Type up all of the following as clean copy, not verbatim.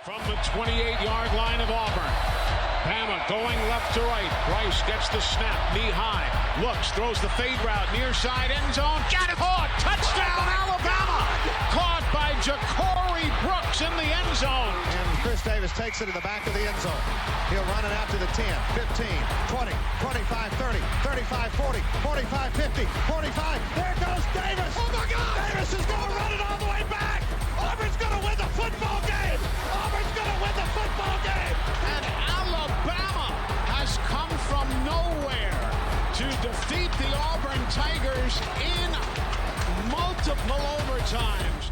From the 28-yard line of Auburn. Bama going left to right. Bryce gets the snap, knee high. Looks, throws the fade route, near side end zone. Got it! Caught! Touchdown, Alabama! Caught by Ja'Cory Brooks in the end zone. And Chris Davis takes it in the back of the end zone. He'll run it out to the 10, 15, 20, 25, 30, 35, 40, 45, 50, 45. There goes Davis! Oh my God! Davis is going to run it all the way back! Auburn's going to win the football game! Auburn's going to win the football game! And Alabama has come from nowhere to defeat the Auburn Tigers in multiple overtimes.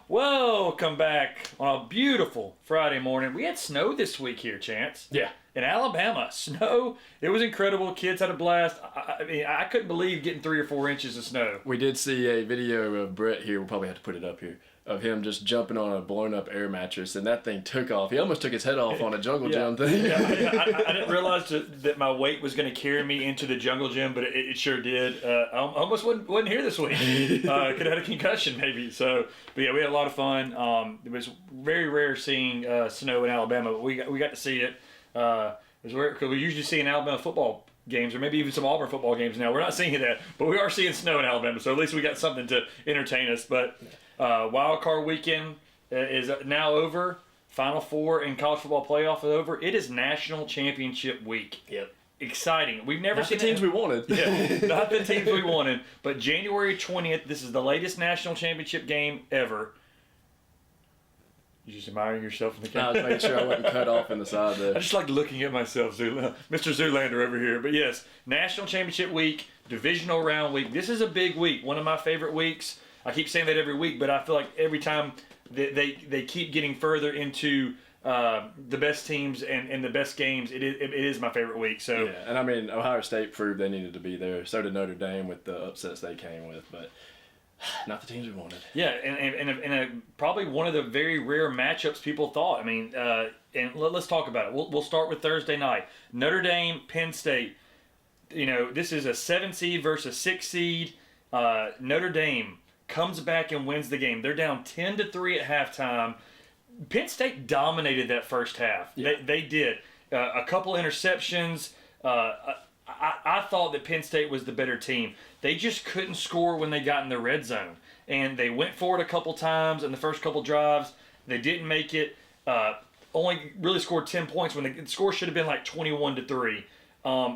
Welcome back on a beautiful Friday morning. We had snow this week here, Chance. Yeah. In Alabama, snow. It was incredible. Kids had a blast. I mean, I couldn't believe getting 3 or 4 inches of snow. We did see a video of Brett here. We'll probably have to put it up here. Of him just jumping on a blown up air mattress, and that thing took off. He almost took his head off on a jungle gym thing. I didn't realize that my weight was going to carry me into the jungle gym, but it sure did. I almost wasn't here this week. Could have had a concussion maybe. So, but yeah, we had a lot of fun. It was very rare seeing snow in Alabama, but we got to see it. It was rare because we usually see in Alabama football games, or maybe even some Auburn football games now. We're not seeing that, but we are seeing snow in Alabama, so at least we got something to entertain us. But wild card weekend is now over. Final Four in college football playoff is over. It is national championship week. Yep. Exciting. We've never seen the teams we wanted. Yeah, not the teams we wanted. But January 20th, this is the latest national championship game ever. You just admiring yourself in the camera? I was making sure I wasn't cut off in the side there. I just like looking at myself, Mr. Zoolander over here. But yes, National Championship Week, Divisional Round Week. This is a big week, one of my favorite weeks. I keep saying that every week, but I feel like every time they keep getting further into the best teams and the best games, it is my favorite week. So yeah, and I mean, Ohio State proved they needed to be there. So did Notre Dame with the upsets they came with, but not the teams we wanted. Yeah, and probably one of the very rare matchups people thought. I mean, and let's talk about it. We'll start with Thursday night. Notre Dame, Penn State. You know, this is a 7 seed versus 6 seed. Notre Dame comes back and wins the game. They're down 10-3 at halftime. Penn State dominated that first half. Yeah. They did. A couple interceptions. I thought that Penn State was the better team. They just couldn't score when they got in the red zone. And they went for it a couple times in the first couple drives. They didn't make it. Only really scored 10 points when the score should have been like 21-3.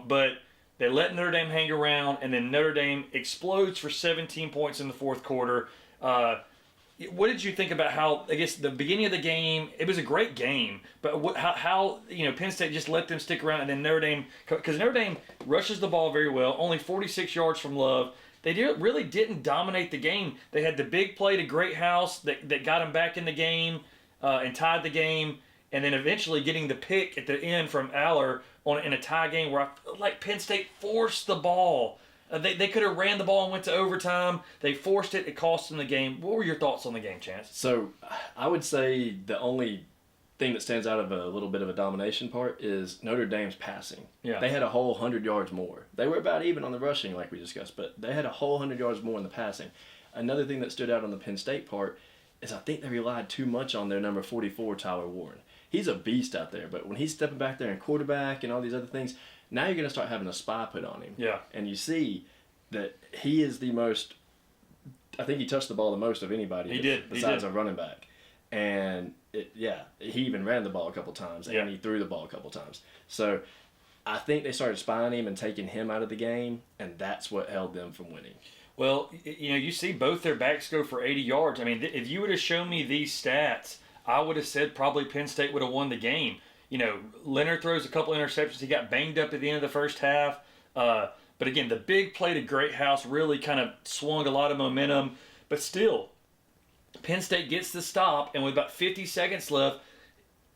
But they let Notre Dame hang around, and then Notre Dame explodes for 17 points in the fourth quarter. What did you think about how, I guess, the beginning of the game, it was a great game, but how Penn State just let them stick around, and then Notre Dame, because Notre Dame rushes the ball very well, only 46 yards from Love. They really didn't dominate the game. They had the big play to Greathouse that got them back in the game and tied the game, and then eventually getting the pick at the end from Aller in a tie game where I feel like Penn State forced the ball. They could have ran the ball and went to overtime. They forced it. It cost them the game. What were your thoughts on the game, Chance? So I would say the only thing that stands out of a little bit of a domination part is Notre Dame's passing. Yeah. They had a whole 100 yards more. They were about even on the rushing like we discussed, but they had a whole 100 yards more in the passing. Another thing that stood out on the Penn State part is I think they relied too much on their number 44, Tyler Warren. He's a beast out there, but when he's stepping back there and quarterback and all these other things, now you're going to start having a spy put on him. Yeah. And you see that he is the most, I think he touched the ball the most of anybody. He did. Besides a running back. And, he even ran the ball a couple times, and he threw the ball a couple times. So I think they started spying him and taking him out of the game, and that's what held them from winning. Well, you see both their backs go for 80 yards. I mean, if you would have shown me these stats, I would have said probably Penn State would have won the game. Leonard throws a couple interceptions. He got banged up at the end of the first half. But again, the big play to Greathouse really kind of swung a lot of momentum. But still, Penn State gets the stop, and with about 50 seconds left,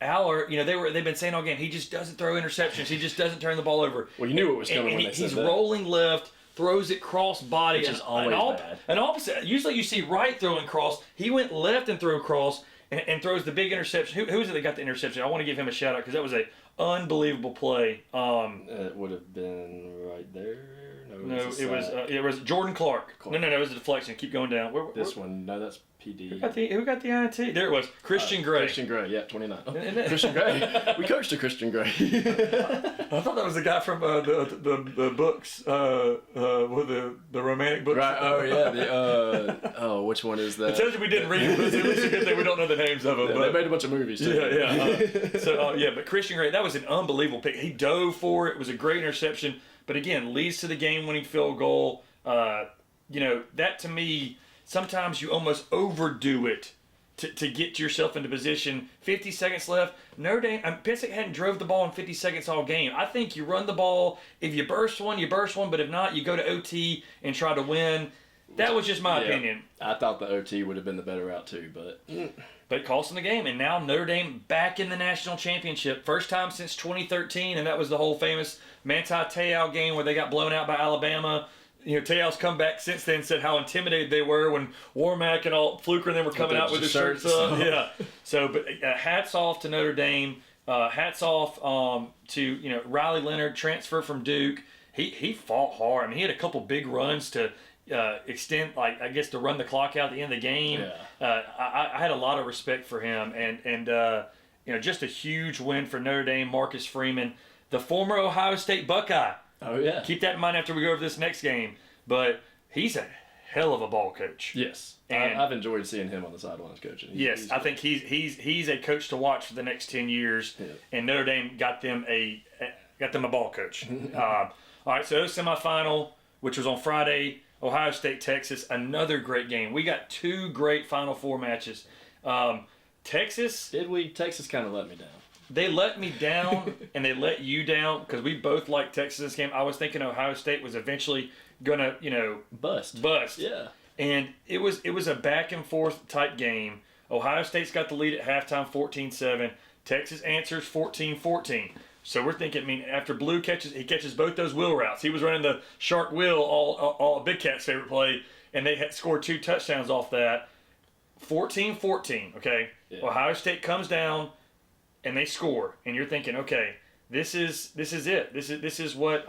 Aller, they've been saying all game, he just doesn't throw interceptions. He just doesn't turn the ball over. Well, you knew it was coming when they said he's that. rolling left, throws it cross body. Which is always bad. An opposite. Usually you see right throwing cross. He went left and threw cross and throws the big interception. Who is it that got the interception? I want to give him a shout out because that was a unbelievable play. It would have been right there. No, it was Jordan Clark. No, it was a deflection. Keep going down. This one, no, that's PD. Who got the INT? There it was. Christian Gray. Christian Gray, yeah, 29. Christian Gray. We coached a Christian Gray. I thought that was the guy from the books, with the romantic books. Right. Oh yeah. Which one is that? It tells you we didn't read it, but it's at least a good thing we don't know the names of them. Yeah, they made a bunch of movies too. Yeah. But Christian Gray, that was an unbelievable pick. He dove for it. It was a great interception. But again, leads to the game-winning field goal. That to me, sometimes you almost overdo it to get yourself into position. 50 seconds left. Notre Dame, Penn State hadn't drove the ball in 50 seconds all game. I think you run the ball. If you burst one, you burst one. But if not, you go to OT and try to win. That was just my opinion. I thought the OT would have been the better route too, but it cost them the game. And now Notre Dame back in the national championship. First time since 2013, and that was the whole famous Manti Te'o game where they got blown out by Alabama. Te'o's come back since then and said how intimidated they were when Warmack and all Fluker and them were coming out with their shirts up. Yeah. So, but hats off to Notre Dame. Hats off to Riley Leonard, transfer from Duke. He fought hard. I mean, he had a couple big runs to extend, to run the clock out at the end of the game. Yeah. I had a lot of respect for him, and just a huge win for Notre Dame. Marcus Freeman, the former Ohio State Buckeye. Oh yeah. Keep that in mind after we go over this next game. But he's a hell of a ball coach. Yes, and I've enjoyed seeing him on the sidelines coaching. I think he's a coach to watch for the next 10 years. Yeah. And Notre Dame got them a ball coach. All right, so semifinal, which was on Friday. Ohio State, Texas, another great game. We got two great Final Four matches. Texas. Did we? Texas kind of let me down. They let me down, and they let you down because we both liked Texas this game. I was thinking Ohio State was eventually gonna, bust. Yeah. And it was a back and forth type game. Ohio State's got the lead at halftime, 14-7. Texas answers 14-14. So we're thinking, after Blue catches both those wheel routes. He was running the shark wheel, all Big Cat's favorite play, and they had scored 2 touchdowns off that. 14-14, okay? Yeah. Ohio State comes down, and they score. And you're thinking, okay, this is it. This is what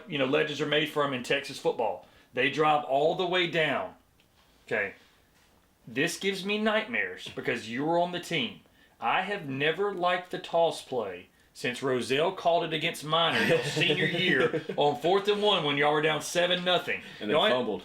legends are made from in Texas football. They drive all the way down, okay? This gives me nightmares because you were on the team. I have never liked the toss play since Rozelle called it against Minor your senior year on 4th and 1 when y'all were down 7-0. And then fumbled.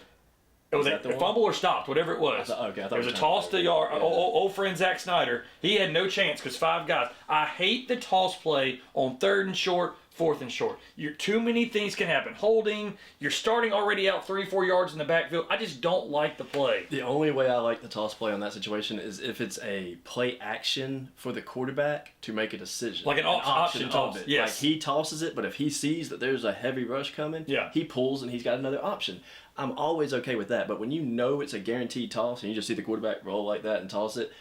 They fumbled or stopped, whatever it was. There was a toss to your old friend Zach Snyder. He had no chance because 5 guys. I hate the toss play on 3rd and short, 4th and short. Too many things can happen. Holding, you're starting already out 3-4 yards in the backfield. I just don't like the play. The only way I like the toss play on that situation is if it's a play action for the quarterback to make a decision. Like an option toss. Yes. Like he tosses it, but if he sees that there's a heavy rush coming, he pulls and he's got another option. I'm always okay with that, but when you know it's a guaranteed toss and you just see the quarterback roll like that and toss it,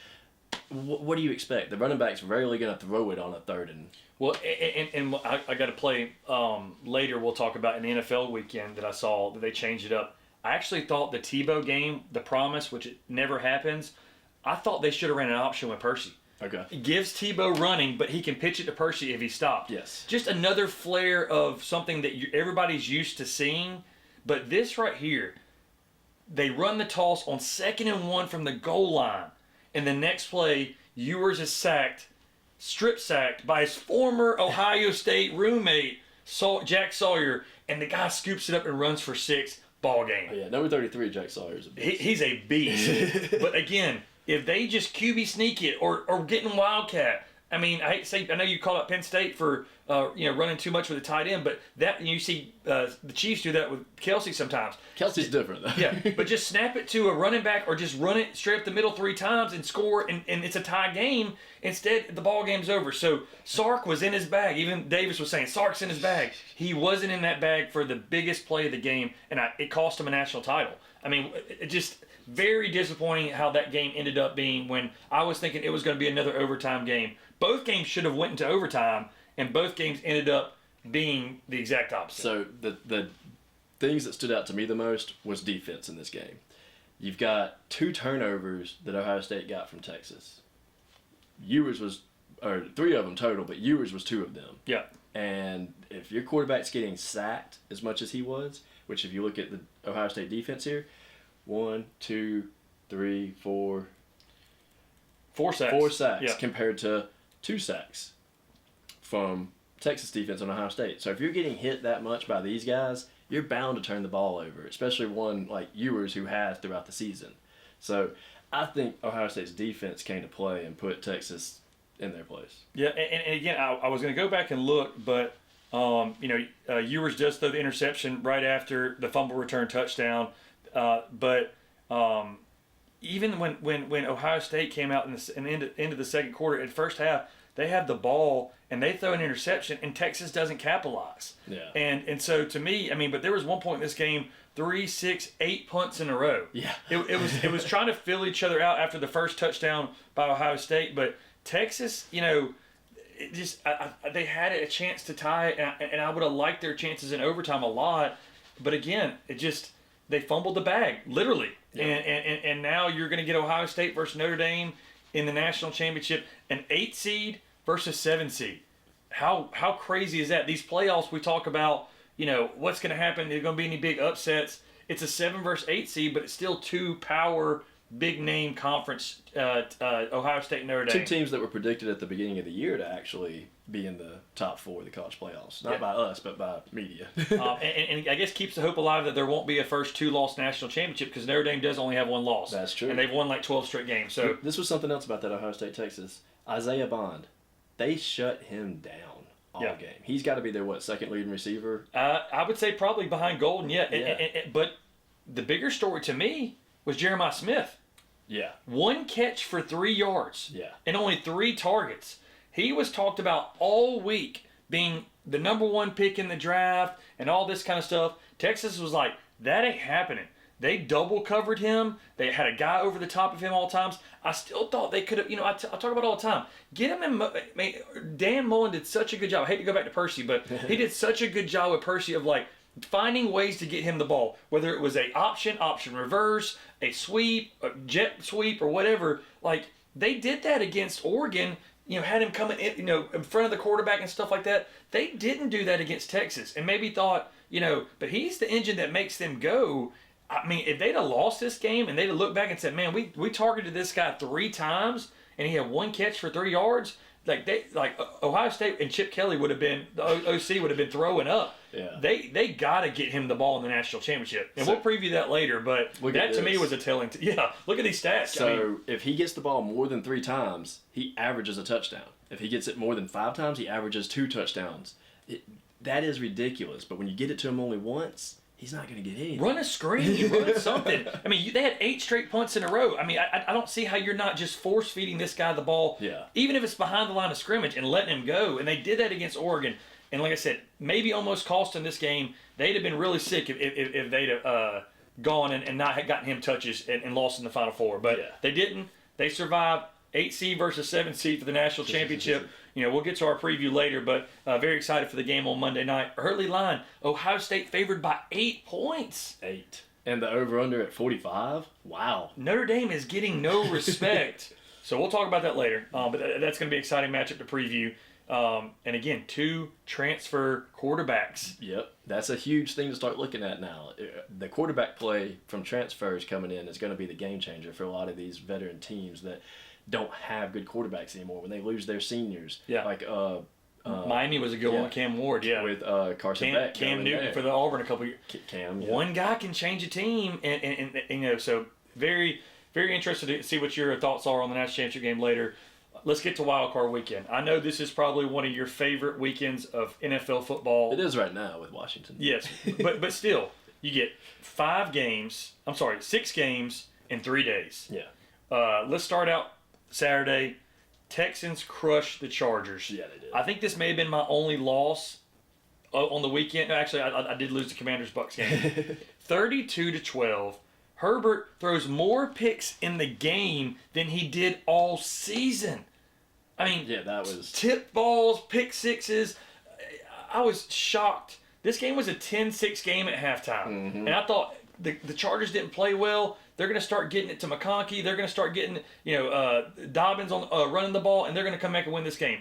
what do you expect? The running back's rarely going to throw it on a 3rd and... Well, and I got to play later. We'll talk about an NFL weekend that I saw that they changed it up. I actually thought the Tebow game, the promise, which it never happens, I thought they should have ran an option with Percy. Okay. It gives Tebow running, but he can pitch it to Percy if he stopped. Yes. Just another flare of something that everybody's used to seeing. But this right here, they run the toss on 2nd and 1 from the goal line. And the next play, Ewers is strip sacked by his former Ohio State roommate, Jack Sawyer. And the guy scoops it up and runs for 6. Ball game. Oh, yeah, number 33, Jack Sawyer is a beast. He's a beast. But again, if they just QB sneak it or getting Wildcat, I mean, I hate to say, I know you call out Penn State for running too much with a tight end, but that you see the Chiefs do that with Kelsey sometimes. Kelsey's different though. Yeah, but just snap it to a running back or just run it straight up the middle 3 times and score, and it's a tie game. Instead, the ball game's over. So Sark was in his bag. Even Davis was saying Sark's in his bag. He wasn't in that bag for the biggest play of the game, and it cost him a national title. I mean, it just very disappointing how that game ended up being when I was thinking it was going to be another overtime game. Both games should have went into overtime, and both games ended up being the exact opposite. So the things that stood out to me the most was defense in this game. You've got 2 turnovers that Ohio State got from Texas. Ewers was, or 3 of them total, but Ewers was 2 of them. Yeah. And if your quarterback's getting sacked as much as he was, which if you look at the Ohio State defense here, 1, 2, 3, 4. 4 sacks. 4 sacks Yeah. compared to 2 sacks from Texas defense on Ohio State. So if you're getting hit that much by these guys, you're bound to turn the ball over, especially one like Ewers who has throughout the season. So I think Ohio State's defense came to play and put Texas in their place. Yeah, and again, I was going to go back and look, but Ewers does throw the interception right after the fumble return touchdown. But even when Ohio State came out in the end of the second quarter, at first half, they have the ball and they throw an interception, and Texas doesn't capitalize. Yeah. And so to me, I mean, but there was one point in this game, 3, 6, 8 punts in a row. Yeah. It was trying to fill each other out after the first touchdown by Ohio State, but Texas, it just they had a chance to tie, and I would have liked their chances in overtime a lot, but again, they fumbled the bag literally, Yeah. and now you're going to get Ohio State versus Notre Dame in the national championship, an 8 seed versus 7 seed. How crazy is that? These playoffs we talk about, what's going to happen? There's going to be any big upsets? It's a 7 versus 8 seed, but it's still 2 power big name conference, Ohio State and Notre Dame. 2 teams that were predicted at the beginning of the year to actually be in the top 4 of the college playoffs. Not by us, but by media. And I guess keeps the hope alive that there won't be a first 2-loss national championship, because Notre Dame does only have 1 loss. That's true. And they've won like 12 straight games. So this was something else about that Ohio State-Texas. Isaiah Bond, they shut him down all game. He's got to be their, second leading receiver? I would say probably behind Golden, yeah. But the bigger story to me was Jeremiah Smith. Yeah. 1 catch for 3 yards. Yeah. And only 3 targets. He was talked about all week being the number 1 pick in the draft and all this kind of stuff. Texas was like, that ain't happening. They double covered him. They had a guy over the top of him all times. I still thought they could have, I talk about it all the time. Get him in. Dan Mullen did such a good job. I hate to go back to Percy, but he did such a good job with Percy of finding ways to get him the ball, whether it was a option reverse, a sweep, a jet sweep, or whatever. They did that against Oregon. Had him coming in, in front of the quarterback and stuff like that. They didn't do that against Texas, and maybe thought, but he's the engine that makes them go. I mean, if they'd have lost this game and they'd have looked back and said, man, we targeted this guy 3 times and he had 1 catch for 3 yards, Ohio State and Chip Kelly would have been, the OC would have been throwing up. Yeah. They got to get him the ball in the national championship. And we'll preview that later, but that to me was a telling. Look at these stats. So if he gets the ball more than 3 times, he averages a touchdown. If he gets it more than 5 times, he averages 2 touchdowns. That is ridiculous. But when you get it to him only once, he's not going to get anything. Run a screen, run something. I mean, they had 8 straight punts in a row. I mean, I don't see how you're not just force feeding this guy the ball, even if it's behind the line of scrimmage, and letting him go. And they did that against Oregon. And like I said, maybe almost cost them this game. They'd have been really sick if they'd have gone and not had gotten him touches and lost in the Final Four. But they didn't. They survived. 8 seed versus 7 seed for the national championship. We'll get to our preview later, but very excited for the game on Monday night. Early line, Ohio State favored by 8 points. 8. And the over-under at 45? Wow. Notre Dame is getting no respect. So we'll talk about that later. But that's going to be an exciting matchup to preview. And again, 2 transfer quarterbacks. Yep. That's a huge thing to start looking at now. The quarterback play from transfers coming in is going to be the game changer for a lot of these veteran teams that don't have good quarterbacks anymore when they lose their seniors. Yeah. Miami was a good one with Cam Ward, with Carson Beck. Cam Newton there for the Auburn a couple years. Cam, One guy can change a team, and so very, very interested to see what your thoughts are on the national championship game later. Let's get to Wild Card Weekend. I know this is probably one of your favorite weekends of NFL football. It is right now with Washington. Yes, but still, you get 6 games in 3 days. Yeah. Let's start out Saturday. Texans crush the Chargers. Yeah, they did. I think this may have been my only loss on the weekend. No, actually, I did lose the Commanders-Bucks game. 32-12. Herbert throws more picks in the game than he did all season. I mean, that was tip balls, pick sixes. I was shocked. This game was a 10-6 game at halftime. Mm-hmm. And I thought the Chargers didn't play well. They're going to start getting it to McConkey. They're going to start getting, Dobbins on running the ball, and they're going to come back and win this game.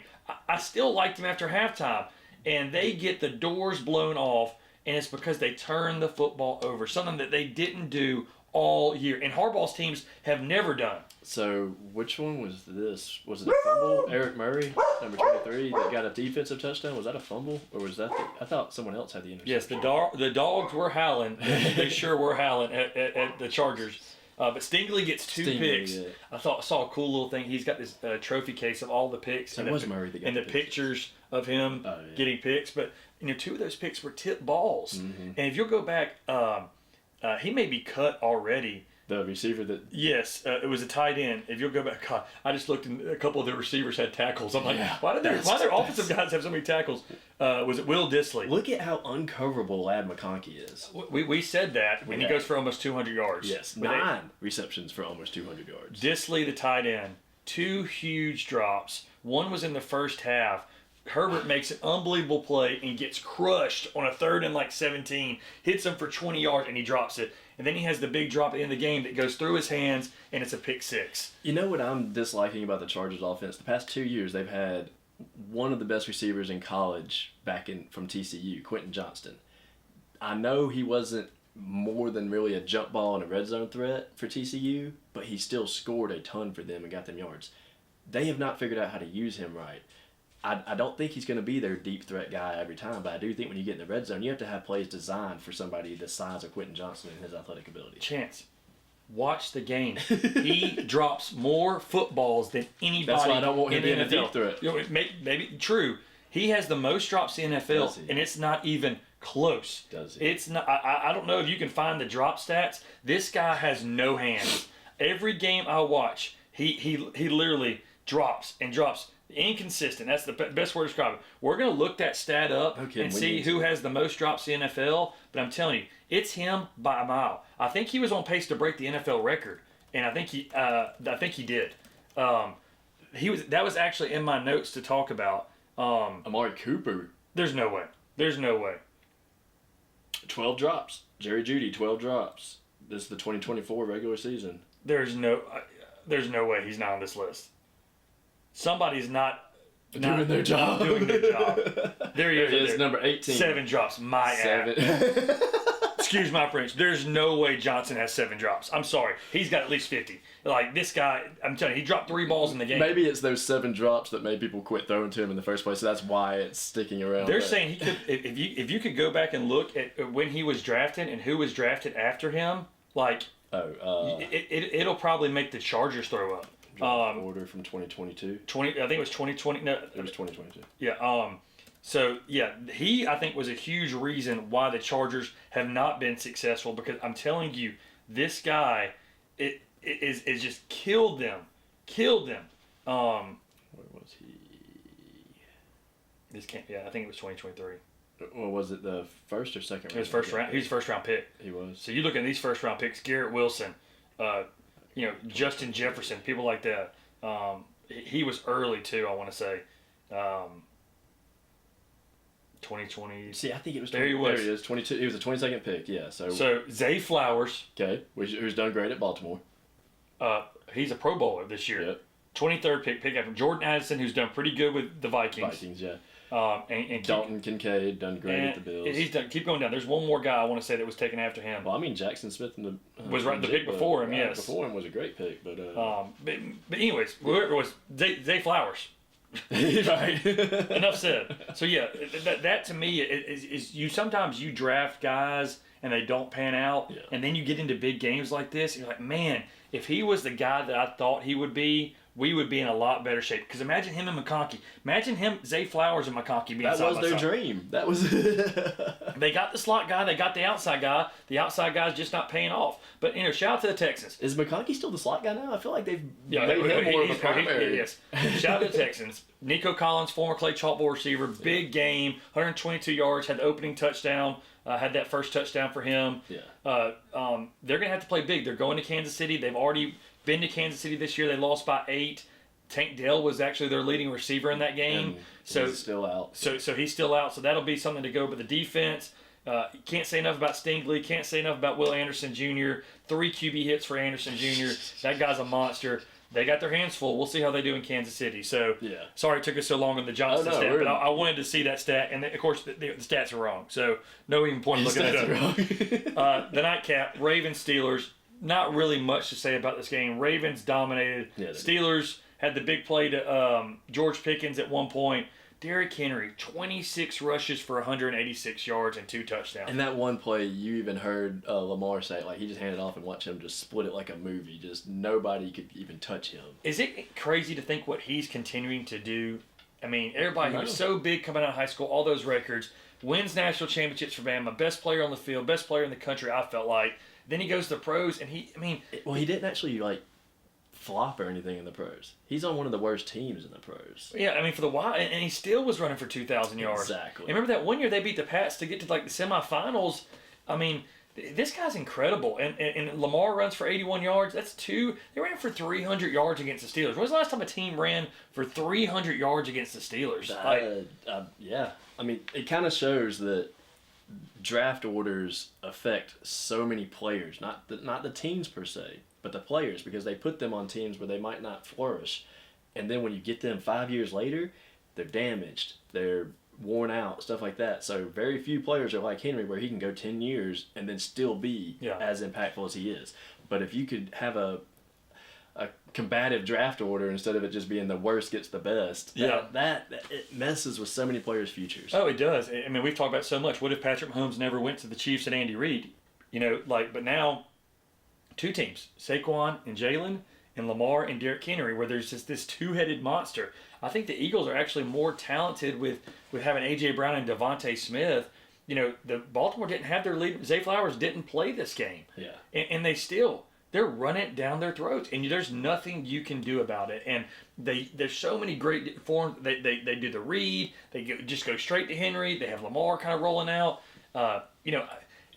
I still liked him after halftime. and they get the doors blown off, and it's because they turn the football over, something that they didn't do all year. And Harbaugh's teams have never done. So, which one was this? Was it a fumble? Eric Murray, number 23, that got a defensive touchdown? Was that a fumble? Or was that I thought someone else had the interception. Yes, the dogs were howling. They sure were howling at the Chargers. But Stingley gets two picks. Yeah. I saw a cool little thing. He's got this trophy case of all the picks. So it was Murray that got and the pictures of him getting picks. But, two of those picks were tipped balls. Mm-hmm. And if you'll go back, he may be cut already. The receiver that... Yes, it was a tight end. If you'll go back, God, I just looked and a couple of the receivers had tackles. I'm like, why do their offensive guys have so many tackles? Was it Will Dissly? Look at how uncoverable Lad McConkey is. We said that, and he goes for almost 200 yards. Yes, 9 receptions for almost 200 yards. Dissly, the tight end, 2 huge drops. One was in the first half. Herbert makes an unbelievable play and gets crushed on a 3rd and 17, hits him for 20 yards, and he drops it. And then he has the big drop at the end of the game that goes through his hands, and it's a pick 6. You know what I'm disliking about the Chargers offense? The past 2 years, they've had one of the best receivers in college from TCU, Quentin Johnston. I know he wasn't more than really a jump ball and a red zone threat for TCU, but he still scored a ton for them and got them yards. They have not figured out how to use him right. I don't think he's going to be their deep threat guy every time, but I do think when you get in the red zone, you have to have plays designed for somebody the size of Quentin Johnston and his athletic ability. Chance, watch the game. He drops more footballs than anybody. That's why I don't want him in being a deep threat. Maybe true. He has the most drops in the NFL, and it's not even close. Does he? It's not. I don't know if you can find the drop stats. This guy has no hands. Every game I watch, he literally drops and drops. Inconsistent. That's the best word to describe it. We're going to look that stat up and see who has the most drops in the NFL. But I'm telling you, it's him by a mile. I think he was on pace to break the NFL record, and I think he did. That was actually in my notes to talk about. Amari Cooper. There's no way. There's no way. 12 drops. Jerry Jeudy, 12 drops. This is the 2024 regular season. There's no way he's not on this list. Somebody's not doing their job. There he is. Number 18. 7 drops. My ass. Excuse my French. There's no way Johnson has 7 drops. I'm sorry. He's got at least 50. Like, this guy, I'm telling you, he dropped 3 balls in the game. Maybe it's those 7 drops that made people quit throwing to him in the first place, so that's why it's sticking around. They're saying he could, if you could go back and look at when he was drafted and who was drafted after him, like, it'll probably make the Chargers throw up. Order from 2022. I think it was 2020. No, it was 2022. Yeah. So yeah, he I think was a huge reason why the Chargers have not been successful, because I'm telling you, this guy, it is just killed them. Where was he? This can't. Yeah, I think it was 2023. Well, was it the first or second round? It was first round. He was first round pick. He was. So you look at these first round picks: Garrett Wilson. Justin Jefferson, people like that. He was early too, I want to say. 2020. See, I think it was. There he was. There he is. 22. He was a 22nd pick. Yeah. So Zay Flowers. Okay, who's done great at Baltimore. He's a Pro Bowler this year. Yep. 23rd pick after Jordan Addison, who's done pretty good with the Vikings. Yeah. And Dalton Kincaid done great at the Bills. He's done. Keep going down. There's one more guy I want to say that was taken after him. Well, I mean, Jackson Smith was right the pick before him. Yes, before him was a great pick, but anyways, whoever it was, Zay Flowers. Right. Enough said. So yeah, that to me is you sometimes you draft guys and they don't pan out, and then you get into big games like this, and you're like, man, if he was the guy that I thought he would be, we would be in a lot better shape. Because imagine him and McConkey. Imagine him, Zay Flowers and McConkey being side by side. That was their dream. That was. They got the slot guy. They got the outside guy. The outside guy's just not paying off. But shout out to the Texans. Is McConkey still the slot guy now? I feel like they've made him more of a primary. Yes. Shout out to the Texans. Nico Collins, former Clay Chalkboard receiver, big game, 122 yards, had the opening touchdown. Had that first touchdown for him. Yeah. They're going to have to play big. They're going to Kansas City. They've already been to Kansas City this year. They lost by 8. Tank Dell was actually their leading receiver in that game. So he's still out. So he's still out. So that'll be something to go. But the defense, can't say enough about Stingley. Can't say enough about Will Anderson Jr. 3 QB hits for Anderson Jr. That guy's a monster. they got their hands full. We'll see how they do in Kansas City. So, Yeah. sorry it took us so long on the Johnson stat, but I wanted to see that stat, and of course the stats are wrong. So, no even point in looking at it up. The nightcap, Ravens-Steelers, not really much to say about this game. Ravens dominated. Yeah, Steelers had the big play to George Pickens at one point. Derrick Henry, 26 rushes for 186 yards and 2 touchdowns. And that one play, you even heard Lamar say, like, he just handed off and watched him just split it like a movie. Just nobody could even touch him. Is it crazy to think what he's continuing to do? I mean, everybody, he was so big coming out of high school, all those records, wins national championships for Bama, best player on the field, best player in the country, I felt like. Then he goes to the pros, and he didn't actually, like, flop or anything in the pros. He's on one of the worst teams in the pros. Yeah, I mean, for the while, and he still was running for 2,000 yards. Exactly. And remember that one year they beat the Pats to get to, like, the semifinals? I mean, this guy's incredible. And Lamar runs for 81 yards. That's 2. They ran for 300 yards against the Steelers. When was the last time a team ran for 300 yards against the Steelers? Yeah. I mean, it kind of shows that draft orders affect so many players, not the teams per se, but the players, because they put them on teams where they might not flourish. And then when you get them 5 years later, they're damaged, they're worn out, stuff like that. So very few players are like Henry, where he can go 10 years and then still be as impactful as he is. But if you could have a combative draft order instead of it just being the worst gets the best, that it messes with so many players' futures. Oh, it does. I mean, we've talked about it so much. What if Patrick Mahomes never went to the Chiefs and Andy Reid? But now 2 teams, Saquon and Jalen, and Lamar and Derrick Henry, where there's just this 2-headed monster. I think the Eagles are actually more talented with having A.J. Brown and Devontae Smith. The Baltimore didn't have their lead. Zay Flowers didn't play this game. Yeah. And they're running it down their throats, and there's nothing you can do about it. And there's so many great forms. They do the read. They just go straight to Henry. They have Lamar kind of rolling out.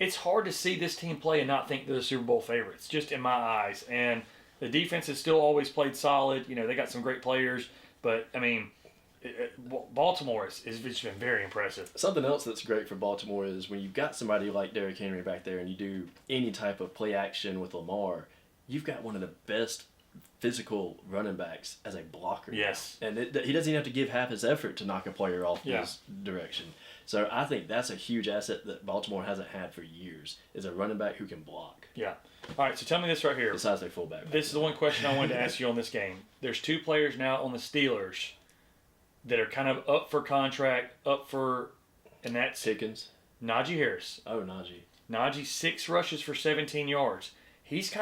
It's hard to see this team play and not think they're the Super Bowl favorites, just in my eyes. And the defense has still always played solid. They got some great players, but I mean, Baltimore has been very impressive. Something else that's great for Baltimore is when you've got somebody like Derrick Henry back there and you do any type of play action with Lamar, you've got one of the best physical running backs as a blocker. Yes. And he doesn't even have to give half his effort to knock a player off his direction. So I think that's a huge asset that Baltimore hasn't had for years, is a running back who can block. Yeah. All right, so tell me this right here. Besides their fullback. This is the one question I wanted to ask you on this game. There's 2 players now on the Steelers that are kind of up for contract, and that's Pickens. Najee Harris. Oh, Najee. Najee, 6 rushes for 17 yards. He's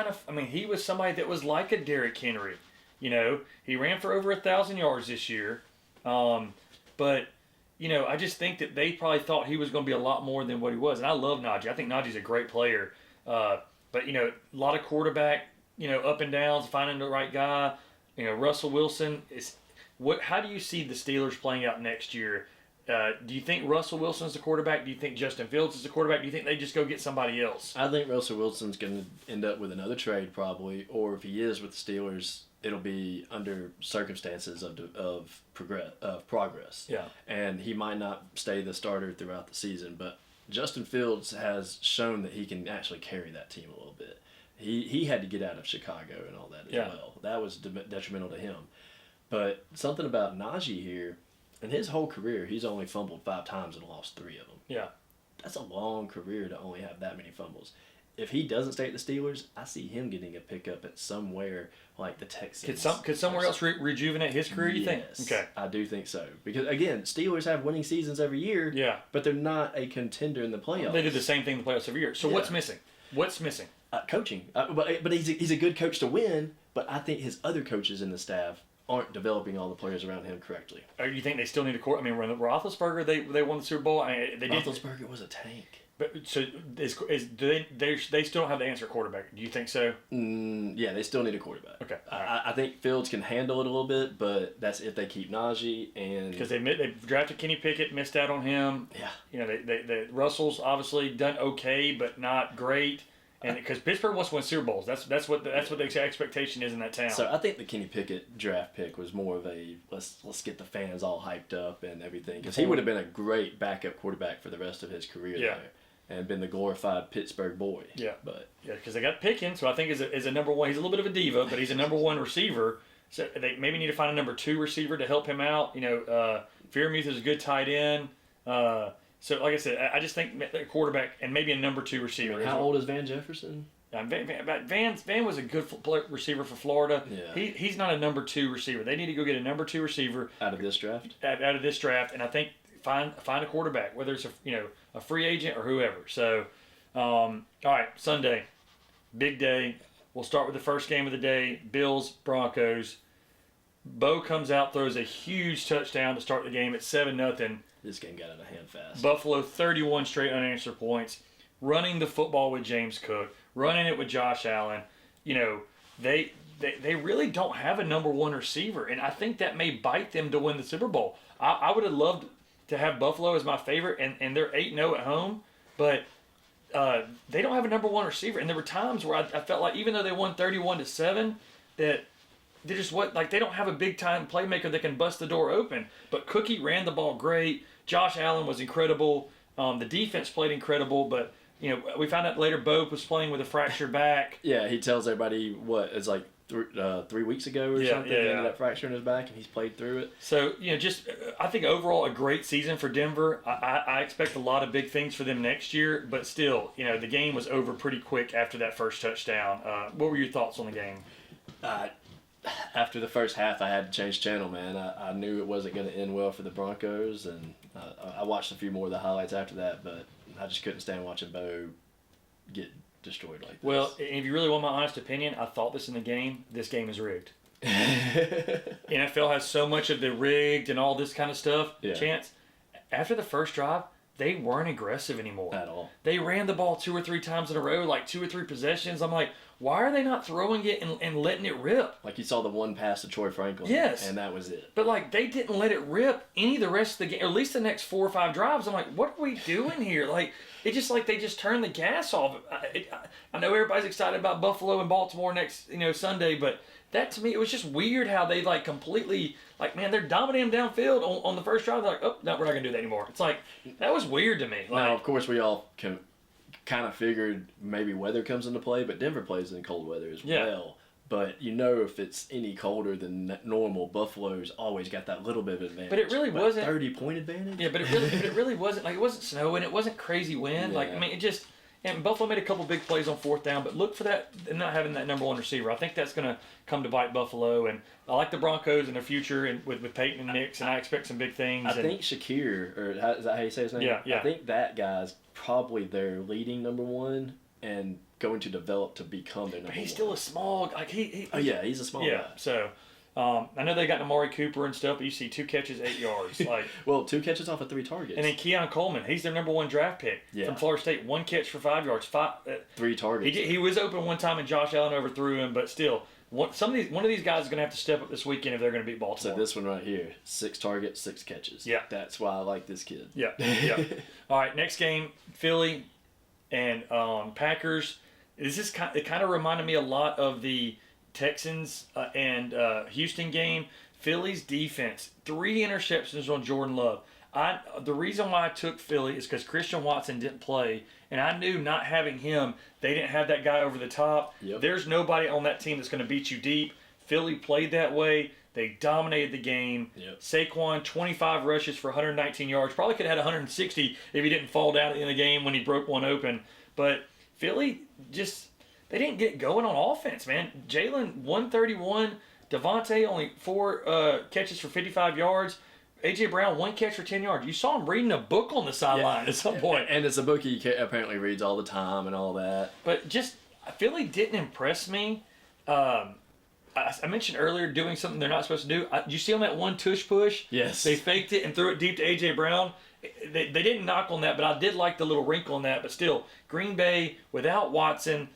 he was somebody that was like a Derrick Henry. He ran for over 1,000 yards this year. But, I just think that they probably thought he was going to be a lot more than what he was. And I love Najee. I think Najee's a great player. But, a lot of quarterback, up and downs, finding the right guy. Russell Wilson is... How do you see the Steelers playing out next year? Do you think Russell Wilson's the quarterback? Do you think Justin Fields is the quarterback? Do you think they just go get somebody else? I think Russell Wilson's going to end up with another trade probably, or if he is with the Steelers, it'll be under circumstances of progress. Yeah. And he might not stay the starter throughout the season, but Justin Fields has shown that he can actually carry that team a little bit. He had to get out of Chicago and all that as well. That was detrimental to him. But something about Najee here, in his whole career, he's only fumbled 5 times and lost 3 of them. Yeah. That's a long career to only have that many fumbles. If he doesn't stay at the Steelers, I see him getting a pickup at somewhere like the Texans. Could somewhere else rejuvenate his career, you think? Okay. I do think so. Because, again, Steelers have winning seasons every year, but they're not a contender in the playoffs. They do the same thing in the playoffs every year. So what's missing? What's missing? Coaching. But he's a good coach to win, but I think his other coaches in the staff aren't developing all the players around him correctly. Or you think they still need a core? I mean, when Roethlisberger, they won the Super Bowl. Roethlisberger was a tank. But so do they still don't have the answer quarterback? Do you think so? Yeah, they still need a quarterback. Okay. I think Fields can handle it a little bit, but that's if they keep Najee and because they drafted Kenny Pickett, missed out on him. Yeah. They Russell's obviously done okay, but not great. And because Pittsburgh wants to win Super Bowls, that's what the expectation is in that town. So I think the Kenny Pickett draft pick was more of a let's get the fans all hyped up and everything, because he would have been a great backup quarterback for the rest of his career there. and been the glorified Pittsburgh boy. Yeah. But Yeah, because they got Pickens, who I think is a number one. He's a little bit of a diva, but he's a number one receiver. So they maybe need to find a number two receiver to help him out. Freiermuth is a good tight end. So like I said, I just think a quarterback and maybe a number two receiver. how old is Van Jefferson? Van was a good receiver for Florida. Yeah. He's not a number two receiver. They need to go get a number two receiver Out of this draft? out of this draft, and I think find a quarterback, whether it's a free agent or whoever. So, all right, Sunday, big day. We'll start with the first game of the day, Bills Broncos. Bo comes out, throws a huge touchdown to start the game at 7-0. This game got out of hand fast. Buffalo 31 straight unanswered points, running the football with James Cook, running it with Josh Allen. They really don't have a number one receiver, and I think that may bite them to win the Super Bowl. I would have loved to have Buffalo as my favorite, and they're 8-0 at home, but they don't have a number one receiver. And there were times where I felt like even though they won 31-7, that they just they don't have a big time playmaker that can bust the door open. But Cookie ran the ball great. Josh Allen was incredible. The defense played incredible, but we found out later Bo was playing with a fractured back. Yeah, he tells everybody it's like 3 weeks ago or something. He ended up fracturing his back, and he's played through it. So, I think overall a great season for Denver. I expect a lot of big things for them next year, but still, the game was over pretty quick after that first touchdown. What were your thoughts on the game? After the first half, I had to change channel, man. I knew it wasn't going to end well for the Broncos, and I watched a few more of the highlights after that, but I just couldn't stand watching Bo get destroyed like this. Well, if you really want my honest opinion, I thought this in the game. This game is rigged. NFL has so much of the rigged and all this kind of stuff. Yeah. Chance, after the first drive, they weren't aggressive anymore. At all. They ran the ball 2 or 3 times in a row, like 2 or 3 possessions. I'm like, why are they not throwing it and letting it rip? Like you saw the one pass to Troy Franklin. Yes. And that was it. But, they didn't let it rip any of the rest of the game, or at least the next 4 or 5 drives. I'm like, what are we doing here? It's just like they just turned the gas off. I know everybody's excited about Buffalo and Baltimore next, Sunday, but that to me, it was just weird how they completely, man, they're dominating downfield on the first drive. They're like, oh, no, we're not going to do that anymore. It's like, that was weird to me. Now, of course, we all kind of figured maybe weather comes into play, but Denver plays in cold weather as well. But if it's any colder than normal, Buffalo's always got that little bit of advantage. But it really wasn't 30-point advantage. Yeah, but it really wasn't it wasn't snowing. It wasn't crazy wind. Yeah. It just. And Buffalo made a couple big plays on 4th down, but look for that and not having that number one receiver. I think that's going to come to bite Buffalo. And I like the Broncos in their future and with Peyton and Nix, and I expect some big things. I think Shakir, or is that how you say his name? Yeah. I think that guy's probably their leading number one and going to develop to become their number one. But he's still a small he's a small guy. So I know they got Amari Cooper and stuff, but you see 2 catches, 8 yards. Well, 2 catches off of 3 targets. And then Keon Coleman, he's their number one draft pick from Florida State. 1 catch for 5 yards. 3 targets. He was open one time and Josh Allen overthrew him, but still, one of these guys is going to have to step up this weekend if they're going to beat Baltimore. So this one right here, 6 targets, 6 catches. Yeah. That's why I like this kid. Yeah. All right, next game, Philly and Packers. It kind of reminded me a lot of the Texans and Houston game. Philly's defense, 3 interceptions on Jordan Love. The reason why I took Philly is because Christian Watson didn't play, and I knew not having him, they didn't have that guy over the top. Yep. There's nobody on that team that's going to beat you deep. Philly played that way. They dominated the game. Yep. Saquon, 25 rushes for 119 yards. Probably could have had 160 if he didn't fall down at the end of the game when he broke one open. But Philly they didn't get going on offense, man. Jalen, 131. Devontae, only 4 catches for 55 yards. A.J. Brown, 1 catch for 10 yards. You saw him reading a book on the sideline at some point. And it's a book he apparently reads all the time and all that. But Philly didn't impress me. I mentioned earlier doing something they're not supposed to do. Did you see on that one tush push? Yes. They faked it and threw it deep to A.J. Brown. They didn't knock on that, but I did like the little wrinkle on that. But still, Green Bay, without Watson.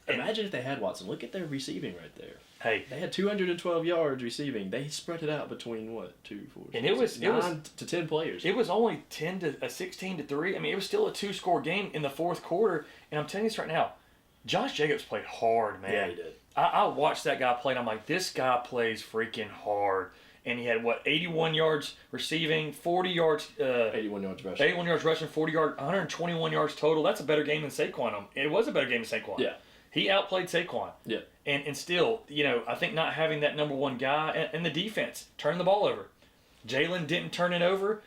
Imagine if they had Watson. Look at their receiving right there. Hey, they had 212 yards receiving. They spread it out between 2, 4, and it was 9 to 10 players. It was only 16 to 3. I mean, it was still a 2-score game in the 4th quarter. And I'm telling you this right now, Josh Jacobs played hard, man. Yeah, he did. I watched that guy play, and I'm like, this guy plays freaking hard. and he had 81 yards receiving, 40 yards, 81 yards rushing. 81 yards rushing, 121 yards total. That's a better game than Saquon. It was a better game than Saquon. Yeah. He outplayed Saquon. Yeah. And still, I think not having that number one guy and the defense turn the ball over. Jalen didn't turn it over,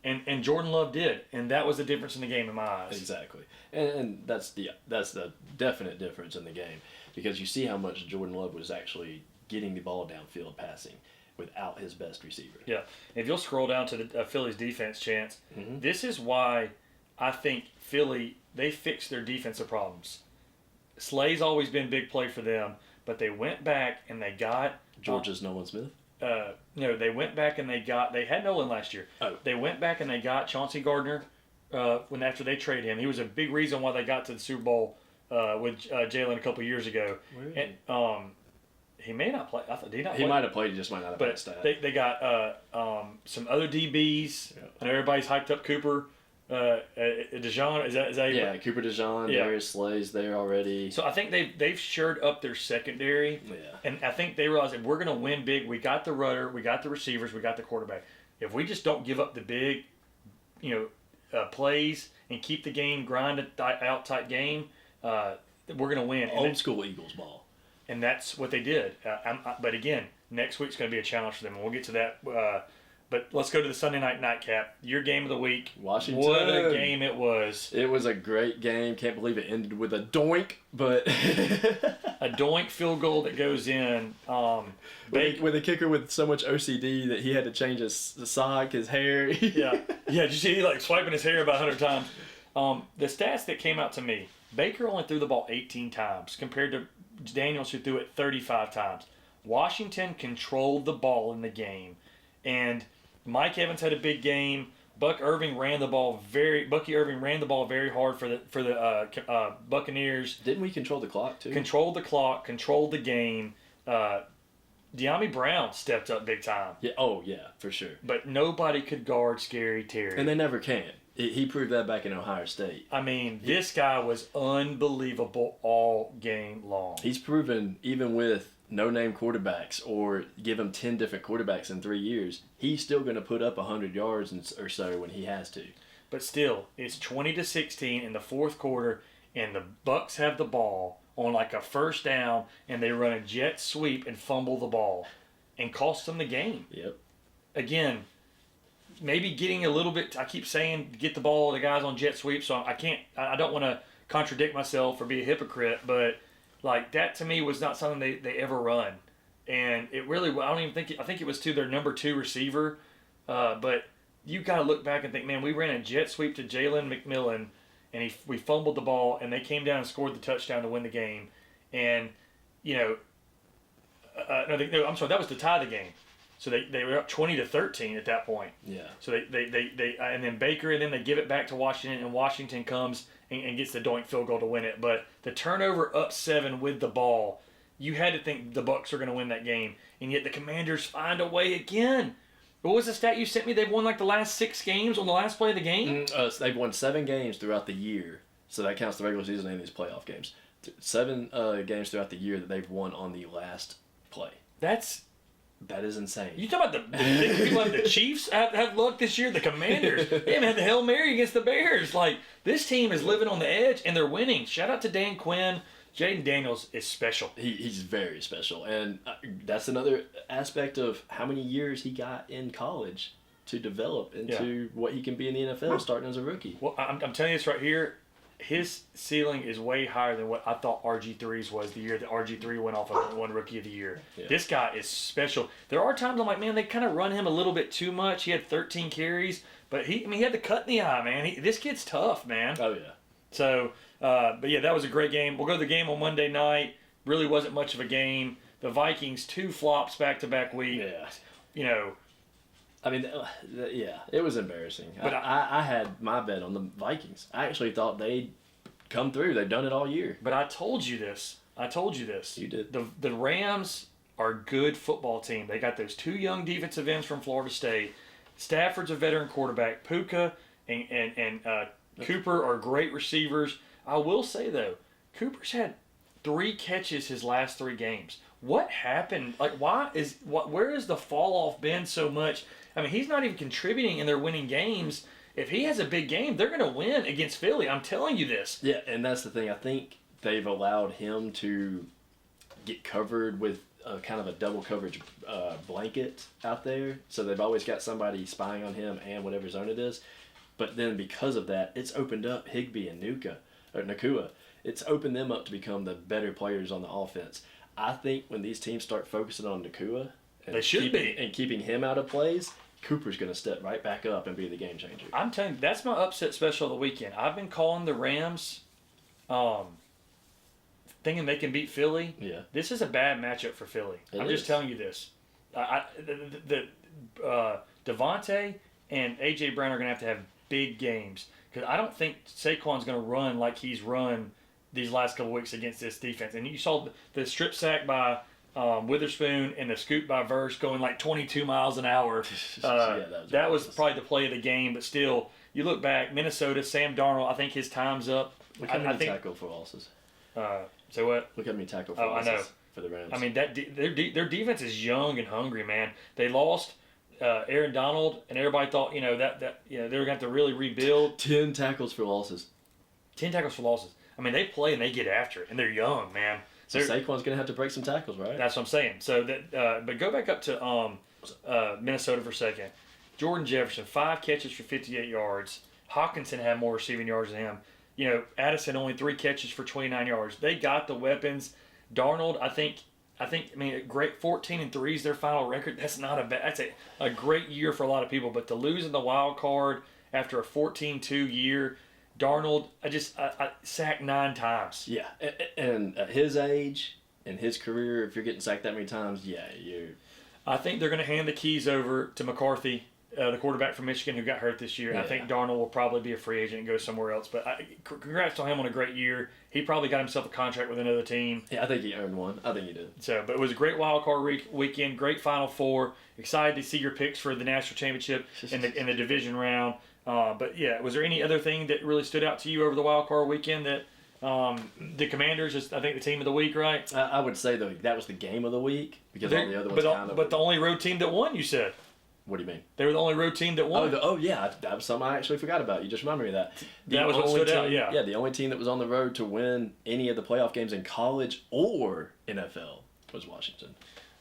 and Jordan Love did, and that was the difference in the game in my eyes. Exactly, and that's the definite difference in the game, because you see how much Jordan Love was actually getting the ball downfield passing without his best receiver. Yeah, if you'll scroll down to the Philly's defense, Chance, this is why I think Philly, they fixed their defensive problems. Slay's always been big play for them, but they went back and they got Georgia's Nolan Smith. No, they went back and they had Nolan last year. Oh. They went back and they got Chauncey Gardner after they traded him. He was a big reason why they got to the Super Bowl with Jalen a couple years ago. And he may not play. Did he not play? He might have played. He just might not have but had a stat. they got some other DBs. Yeah. And everybody's hyped up Cooper. DeJean, is that yeah, Cooper DeJean, Yeah. Darius Slay's there already. So I think they've shored up their secondary. Yeah. And I think they realize if we're going to win big, we got the rudder, we got the receivers, we got the quarterback. If we just don't give up the big, plays and keep the game grinded out type game, we're going to win. Old school Eagles ball. And that's what they did. But again, next week's going to be a challenge for them, and we'll get to that. But let's go to the Sunday night nightcap. Your game of the week. Washington. What a game it was. It was a great game. Can't believe it ended with a doink, but A doink field goal that goes in. with a kicker with so much OCD that he had to change his sock, his hair. Yeah. Did you see he swiping his hair about 100 times? The stats that came out to me, Baker only threw the ball 18 times compared to Daniels, who threw it 35 times. Washington controlled the ball in the game, and Mike Evans had a big game. Bucky Irving ran the ball very hard for the Buccaneers. Didn't we control the clock too? Controlled the clock, controlled the game. De'Ami Brown stepped up big time. Yeah. Oh yeah, for sure. But nobody could guard Scary Terry. And they never can. He proved that back in Ohio State. I mean, this guy was unbelievable all game long. He's proven, even with no-name quarterbacks, or give him 10 different quarterbacks in 3 years, he's still going to put up 100 yards or so when he has to. But still, it's 20-16 in the fourth quarter, and the Bucs have the ball on a first down, and they run a jet sweep and fumble the ball and cost them the game. Yep. Again, maybe getting a little bit, I keep saying get the ball, the guys on jet sweep, so I don't want to contradict myself or be a hypocrite, but that to me was not something they ever run. And it really, I think it was to their number 2 receiver, but you got to look back and think, man, we ran a jet sweep to Jalen McMillan, and we fumbled the ball, and they came down and scored the touchdown to win the game. And, I'm sorry, that was to tie the game. So they were up 20-13 at that point. Yeah. So they and then Baker, and then they give it back to Washington, and Washington comes and gets the doink field goal to win it. But the turnover up 7 with the ball, you had to think the Bucs are going to win that game, and yet the Commanders find a way again. What was the stat you sent me? They've won the last 6 games on the last play of the game? They've won 7 games throughout the year, so that counts the regular season and these playoff games. 7 games throughout the year that they've won on the last play. That is insane. You talking about the people like the Chiefs have luck this year? The Commanders, they haven't had the Hail Mary against the Bears. This team is living on the edge, and they're winning. Shout out to Dan Quinn. Jaden Daniels is special. He's very special, and that's another aspect of how many years he got in college to develop into what he can be in the NFL starting as a rookie. Well, I'm telling you this right here. His ceiling is way higher than what I thought RG3's was the year that RG3 went off and won Rookie of the Year. Yeah. This guy is special. There are times I'm like, man, they kind of run him a little bit too much. He had 13 carries, but he had the cut in the eye, man. This kid's tough, man. Oh, yeah. So, but yeah, that was a great game. We'll go to the game on Monday night. Really wasn't much of a game. The Vikings, 2 flops back-to-back week. Yeah. I mean, yeah, it was embarrassing. But I had my bet on the Vikings. I actually thought they'd come through. They've done it all year. But I told you this. You did. The Rams are a good football team. They got those 2 young defensive ends from Florida State. Stafford's a veteran quarterback. Puka and Cooper are great receivers. I will say, though, Cooper's had 3 catches his last 3 games. what happened? Like, where has the fall off been so much? I mean, he's not even contributing and they're winning games. If he has a big game, they're going to win against Philly. I'm telling you this. Yeah, and that's the thing. I think they've allowed him to get covered with kind of a double coverage blanket out there. So they've always got somebody spying on him and whatever zone it is. But then because of that, it's opened up Higbee and Nakua. It's opened them up to become the better players on the offense. I think when these teams start focusing on Nakua and keeping him out of plays, Cooper's going to step right back up and be the game changer. I'm telling you, that's my upset special of the weekend. I've been calling the Rams, thinking they can beat Philly. Yeah. This is a bad matchup for Philly. I'm just telling you this. Devontae and A.J. Brown are going to have big games because I don't think Saquon's going to run like he's run these last couple weeks against this defense. And you saw the strip sack by Witherspoon and the scoop by Verse going like 22 miles an hour. That was probably the play of the game, but still, you look back, Minnesota, Sam Darnold, I think his time's up. Look how many tackle for losses. So what? Look how many tackle for losses I know. For the Rams. I mean, their defense is young and hungry, man. They lost Aaron Donald, and everybody thought, they were going to have to really rebuild. 10 tackles for losses. 10 tackles for losses. I mean, they play and they get after it, and they're young, man. So Saquon's going to have to break some tackles, right? That's what I'm saying. So but go back up to Minnesota for a second. Jordan Jefferson, 5 catches for 58 yards. Hawkinson had more receiving yards than him. Addison only 3 catches for 29 yards. They got the weapons. Darnold, I mean, great 14-3 is their final record. That's not a bad. That's a great year for a lot of people. But to lose in the wild card after a 14-2 year. Darnold, I sacked 9 times. Yeah, and at his age and his career, if you're getting sacked that many times, you're. I think they're going to hand the keys over to McCarthy, the quarterback from Michigan who got hurt this year. Yeah. I think Darnold will probably be a free agent and go somewhere else. But congrats to him on a great year. He probably got himself a contract with another team. Yeah, I think he earned one. I think he did. So, but it was a great wild card weekend, great Final Four. Excited to see your picks for the national championship in the division round. But yeah, was there any other thing that really stood out to you over the wild card weekend that the Commanders is, I think, the team of the week, right? I would say that was the game of the week because all the other ones But the only road team that won, you said. What do you mean? They were the only road team that won. Yeah, that was something I actually forgot about. You just reminded me of that. That was what stood out, yeah. Yeah, the only team that was on the road to win any of the playoff games in college or NFL was Washington.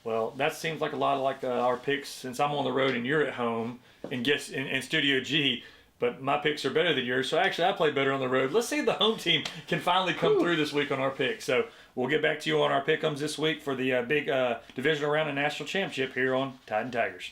Well, that seems like a lot of our picks since I'm on the road and you're at home in Studio G. But my picks are better than yours, so actually I play better on the road. Let's see if the home team can finally come through this week on our picks. So we'll get back to you on our pick-ems this week for the big divisional round and national championship here on Tide and Tigers.